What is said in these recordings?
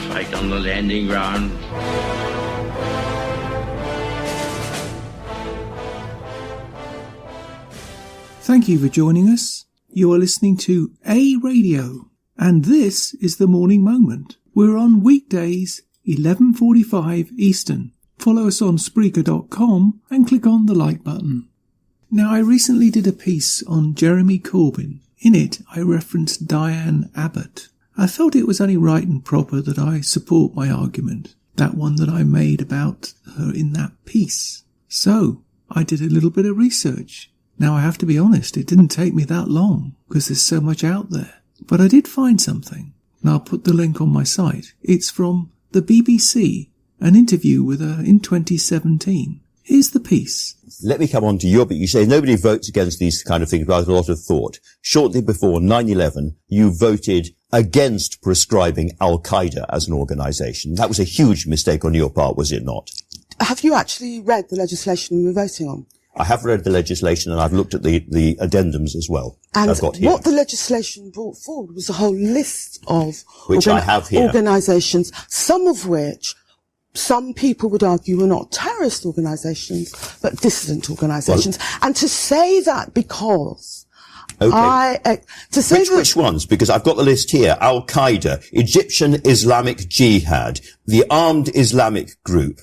fight on the landing ground. Thank you for joining us. You are listening to A Radio, and this is The Morning Moment. We're on weekdays, 11:45 Eastern. Follow us on Spreaker.com and click on the like button. Now, I recently did a piece on Jeremy Corbyn. In it, I referenced Diane Abbott. I felt it was only right and proper that I support my argument, that one that I made about her in that piece. So, I did a little bit of research. Now, I have to be honest, it didn't take me that long, because there's so much out there. But I did find something, and I'll put the link on my site. It's from the BBC, an interview with her in 2017. Here's the piece. Let me come on to your bit. You say nobody votes against these kind of things without a lot of thought. Shortly before 9/11, you voted against prescribing Al-Qaeda as an organisation. That was a huge mistake on your part, was it not? Have you actually read the legislation you were voting on? I have read the legislation and I've looked at the addendums as well. And I've got here. What the legislation brought forward was a whole list of which I have here. Organisations, some of which some people would argue were not terrorist organisations, but dissident organisations. Well, and to say that because which ones? Because I've got the list here. Al-Qaeda, Egyptian Islamic Jihad, the Armed Islamic Group,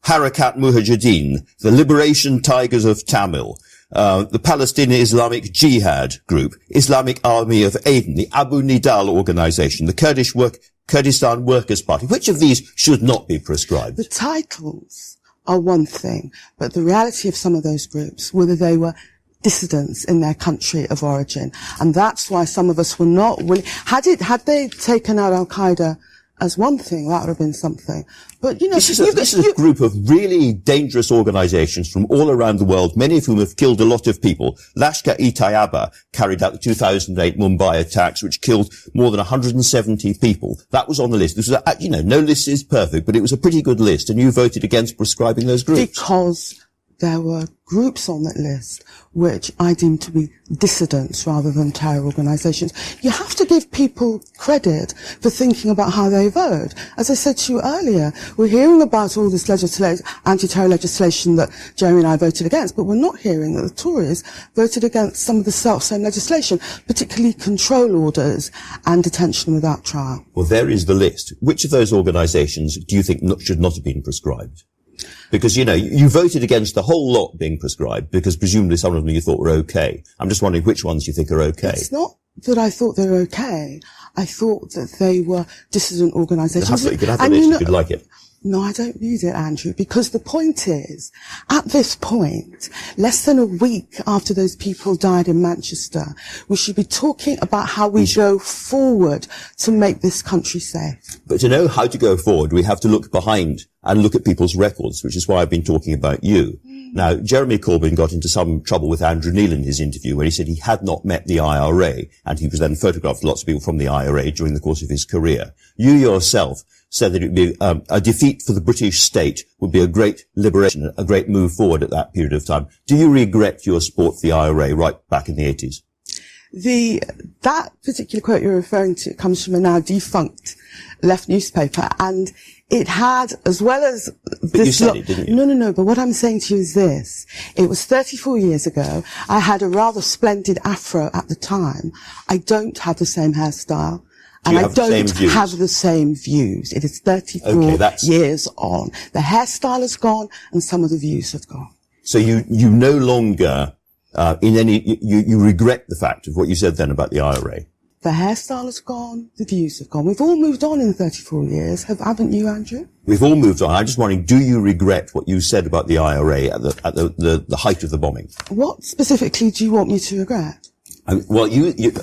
Harakat Mujahideen, the Liberation Tigers of Tamil, the Palestinian Islamic Jihad Group, Islamic Army of Aden, the Abu Nidal Organization, the Kurdistan Workers' Party. Which of these should not be prescribed? The titles are one thing, but the reality of some of those groups, whether they were dissidents in their country of origin, and that's why some of us were not willing. Had they taken out Al-Qaeda as one thing, that would have been something. But, you know, this is a group of really dangerous organizations from all around the world, many of whom have killed a lot of people. Lashkar-e-Taiba carried out the 2008 Mumbai attacks, which killed more than 170 people. That was on the list. This was, no list is perfect, but it was a pretty good list, and you voted against prescribing those groups. Because there were groups on that list which I deem to be dissidents rather than terror organisations. You have to give people credit for thinking about how they vote. As I said to you earlier, we're hearing about all this anti-terror legislation that Jeremy and I voted against, but we're not hearing that the Tories voted against some of the self-same legislation, particularly control orders and detention without trial. Well, there is the list. Which of those organisations do you think should not have been prescribed? Because, you voted against the whole lot being prescribed because presumably some of them you thought were okay. I'm just wondering which ones you think are okay. It's not that I thought they were okay. I thought that they were dissident organisations. You could have the list if you'd like it. No, I don't need it, Andrew, because the point is, at this point, less than a week after those people died in Manchester, we should be talking about how we go forward to make this country safe. But to know how to go forward, we have to look behind and look at people's records, which is why I've been talking about you. Now, Jeremy Corbyn got into some trouble with Andrew Neil in his interview where he said he had not met the IRA, and he was then photographed lots of people from the IRA during the course of his career. You yourself said that it would be a defeat for the British state would be a great liberation, a great move forward at that period of time. Do you regret your support for the IRA right back in the 80s? That particular quote you're referring to comes from a now defunct left newspaper, and it had, as well as this... But you said it, didn't you? No, but what I'm saying to you is this. It was 34 years ago. I had a rather splendid afro at the time. I don't have the same hairstyle. And I don't have the same views. It is 34 years on. The hairstyle is gone and some of the views have gone. So you no longer, you regret the fact of what you said then about the IRA? The hairstyle is gone, the views have gone. We've all moved on in 34 years, haven't you, Andrew? We've all moved on. I'm just wondering, do you regret what you said about the IRA at the height of the bombing? What specifically do you want me to regret? Well,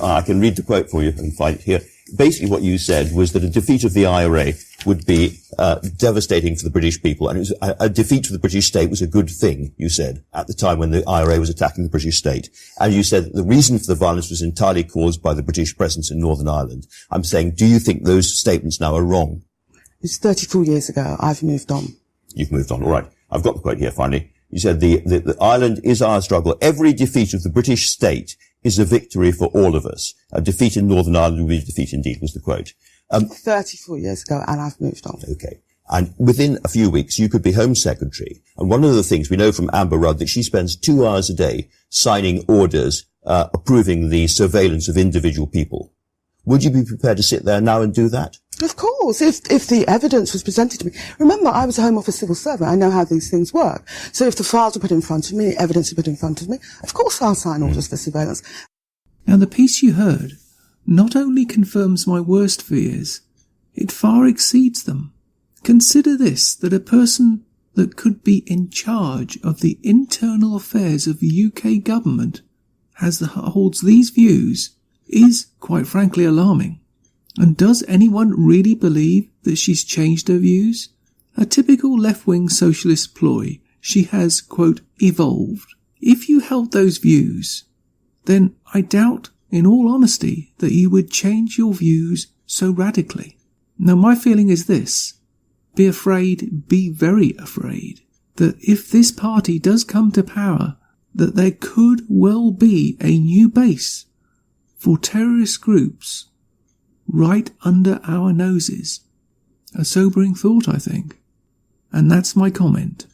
I can read the quote for you and find it here. Basically what you said was that a defeat of the IRA would be devastating for the British people, and it was a defeat for the British state was a good thing, you said, at the time when the IRA was attacking the British state. And you said that the reason for the violence was entirely caused by the British presence in Northern Ireland. I'm saying, do you think those statements now are wrong? It's 34 years ago. I've moved on. You've moved on. All right. I've got the quote here, finally. You said the Ireland is our struggle. Every defeat of the British state is a victory for all of us. A defeat in Northern Ireland will be a defeat indeed, was the quote. 34 years ago, and I've moved on. Okay. And within a few weeks, you could be Home Secretary. And one of the things we know from Amber Rudd that she spends 2 hours a day signing orders, approving the surveillance of individual people. Would you be prepared to sit there now and do that? Of course, if the evidence was presented to me. Remember, I was a Home Office civil servant. I know how these things work. So if the files were put in front of me, evidence were put in front of me, of course I'll sign orders for surveillance. Now, the piece you heard not only confirms my worst fears, it far exceeds them. Consider this, that a person that could be in charge of the internal affairs of the UK government holds these views is, quite frankly, alarming. And does anyone really believe that she's changed her views? A typical left-wing socialist ploy. She has, quote, evolved. If you held those views, then I doubt, in all honesty, that you would change your views so radically. Now, my feeling is this. Be afraid, be very afraid, that if this party does come to power, that there could well be a new base for terrorist groups right under our noses. A sobering thought, I think. And that's my comment.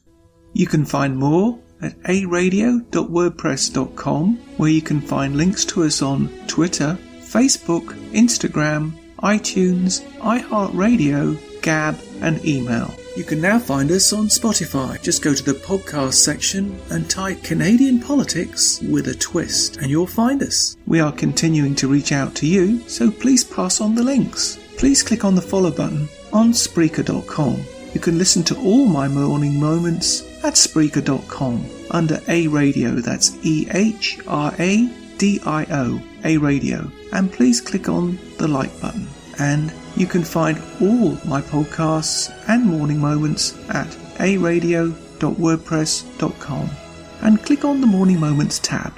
You can find more at aradio.wordpress.com, where you can find links to us on Twitter, Facebook, Instagram, iTunes, iHeartRadio, Gab and email. You can now find us on Spotify. Just go to the podcast section and type Canadian Politics with a Twist and you'll find us. We are continuing to reach out to you, so please pass on the links. Please click on the follow button on Spreaker.com. You can listen to all my morning moments at Spreaker.com under A Radio, that's EHRADIO, A Radio. And please click on the like button. And you can find all my podcasts and morning moments at aradio.wordpress.com and click on the Morning Moments tab.